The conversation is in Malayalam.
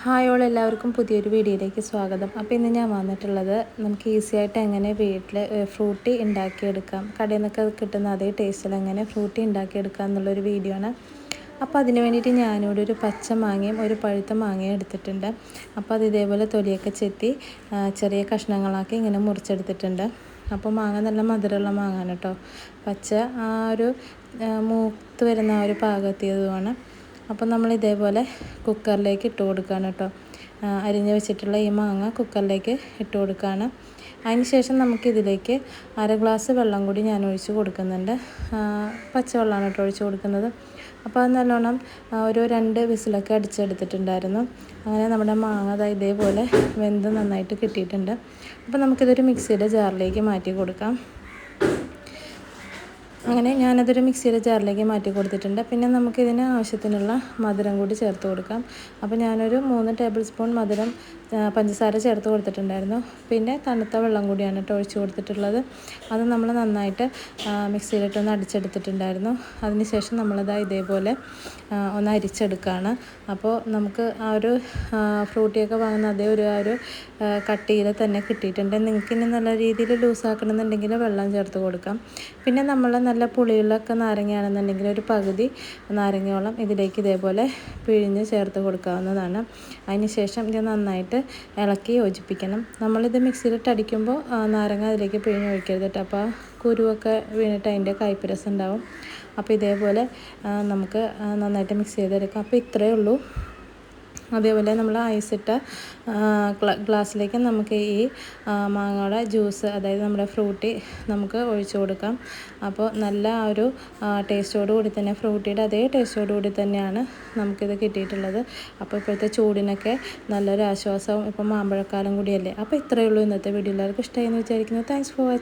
ഹായ് ഓൾ എല്ലാവർക്കും പുതിയൊരു വീഡിയോയിലേക്ക് സ്വാഗതം. അപ്പോൾ ഇന്ന് ഞാൻ വന്നിട്ടുള്ളത് നമുക്ക് ഈസി ആയിട്ട് എങ്ങനെ വീട്ടിൽ ഫ്രൂട്ടി ഉണ്ടാക്കിയെടുക്കാം, കടയിൽ നിന്നൊക്കെ കിട്ടുന്ന അതേ ടേസ്റ്റിൽ എങ്ങനെ ഫ്രൂട്ടി ഉണ്ടാക്കിയെടുക്കാം എന്നുള്ളൊരു വീഡിയോ ആണ്. അപ്പോൾ അതിന് വേണ്ടിയിട്ട് ഞാനിവിടെ ഒരു പച്ച മാങ്ങയും ഒരു പഴുത്ത മാങ്ങയും എടുത്തിട്ടുണ്ട്. അപ്പോൾ അത് ഇതേപോലെ തൊലിയൊക്കെ ചെത്തി ചെറിയ കഷ്ണങ്ങളാക്കി ഇങ്ങനെ മുറിച്ചെടുത്തിട്ടുണ്ട്. അപ്പോൾ മാങ്ങ നല്ല മധുരമുള്ള മാങ്ങയാണ് കേട്ടോ. പച്ച ആ ഒരു മൂത്ത് വരുന്ന ആ ഒരു പാകത്തിയതുമാണ്. അപ്പോൾ നമ്മൾ ഇതേപോലെ കുക്കറിലേക്ക് ഇട്ട് കൊടുക്കുകയാണ് കേട്ടോ. അരിഞ്ഞ് വെച്ചിട്ടുള്ള ഈ മാങ്ങ കുക്കറിലേക്ക് ഇട്ട് കൊടുക്കുകയാണ്. അതിന് ശേഷം നമുക്കിതിലേക്ക് 1/2 ഗ്ലാസ് വെള്ളം കൂടി ഞാൻ ഒഴിച്ച് കൊടുക്കുന്നുണ്ട്. പച്ചവെള്ളമാണ് കേട്ടോ ഒഴിച്ച് കൊടുക്കുന്നത്. അപ്പോൾ അത് നല്ലോണം ഒരു 2 വിസിലൊക്കെ അടിച്ചെടുത്തിട്ടുണ്ടായിരുന്നു. അങ്ങനെ നമ്മുടെ മാങ്ങ ഇതേപോലെ വെന്ത് നന്നായിട്ട് കിട്ടിയിട്ടുണ്ട്. അപ്പോൾ നമുക്കിതൊരു മിക്സിയുടെ ജാറിലേക്ക് മാറ്റി കൊടുക്കാം. അങ്ങനെ ഞാനതൊരു മിക്സിയുടെ ജാറിലേക്ക് മാറ്റി കൊടുത്തിട്ടുണ്ട്. പിന്നെ നമുക്കിതിന് ആവശ്യത്തിനുള്ള മധുരം കൂടി ചേർത്ത് കൊടുക്കാം. അപ്പോൾ ഞാനൊരു 3 ടേബിൾ സ്പൂൺ മധുരം പഞ്ചസാര ചേർത്ത് കൊടുത്തിട്ടുണ്ടായിരുന്നു. പിന്നെ തണുത്ത വെള്ളം കൂടിയാണ് കേട്ടോ ഒഴിച്ച് കൊടുത്തിട്ടുള്ളത്. അത് നമ്മൾ നന്നായിട്ട് മിക്സിയിലിട്ടൊന്ന് അടിച്ചെടുത്തിട്ടുണ്ടായിരുന്നു. അതിനുശേഷം നമ്മളത് ഇതേപോലെ ഒന്ന് അരിച്ചെടുക്കുകയാണ്. അപ്പോൾ നമുക്ക് ആ ഒരു ഫ്രൂട്ടിയൊക്കെ വാങ്ങുന്ന അതേ ആ ഒരു കട്ടിയിൽ തന്നെ കിട്ടിയിട്ടുണ്ട്. നിങ്ങൾക്ക് ഇനി നല്ല രീതിയിൽ ലൂസാക്കണമെന്നുണ്ടെങ്കിൽ വെള്ളം ചേർത്ത് കൊടുക്കാം. പിന്നെ നമ്മൾ നല്ല പുളിയുള്ളൊക്കെ നാരങ്ങയാണെന്നുണ്ടെങ്കിൽ ഒരു പകുതി നാരങ്ങയോളം ഇതിലേക്ക് ഇതേപോലെ പിഴിഞ്ഞ് ചേർത്ത് കൊടുക്കാവുന്നതാണ്. അതിന് ശേഷം ഇത് നന്നായിട്ട് ഇളക്കി യോജിപ്പിക്കണം. നമ്മളിത് മിക്സിയിലിട്ട് അടിക്കുമ്പോൾ നാരങ്ങ അതിലേക്ക് പിഴിഞ്ഞ് ഒഴിക്കരുത് കേട്ടോ. അപ്പോൾ കുരുവൊക്കെ വീണിട്ട് അതിൻ്റെ കയ്പ്പ് രസം ഉണ്ടാവും. അപ്പോൾ ഇതേപോലെ നമുക്ക് നന്നായിട്ട് മിക്സ് ചെയ്തെടുക്കാം. അപ്പോൾ ഇത്രയേ ഉള്ളൂ. അതേപോലെ നമ്മൾ ഐസിട്ട ഗ്ലാസ്സിലേക്ക് നമുക്ക് ഈ മാങ്ങയുടെ ജ്യൂസ്, അതായത് നമ്മുടെ ഫ്രൂട്ടി നമുക്ക് ഒഴിച്ചു കൊടുക്കാം. അപ്പോൾ നല്ല ഒരു ടേസ്റ്റോടു കൂടി തന്നെ, ഫ്രൂട്ടിയുടെ അതേ ടേസ്റ്റോടു കൂടി തന്നെയാണ് നമുക്കിത് കിട്ടിയിട്ടുള്ളത്. അപ്പോൾ ഇപ്പോഴത്തെ ചൂടിനൊക്കെ നല്ലൊരു ആശ്വാസവും, ഇപ്പോൾ മാമ്പഴക്കാലം കൂടിയല്ലേ. അപ്പോൾ ഇത്രയേ ഉള്ളൂ ഇന്നത്തെ വീഡിയോ. എല്ലാവർക്കും ഇഷ്ടമായി എന്ന് വിചാരിക്കുന്നു. Thanks for watching.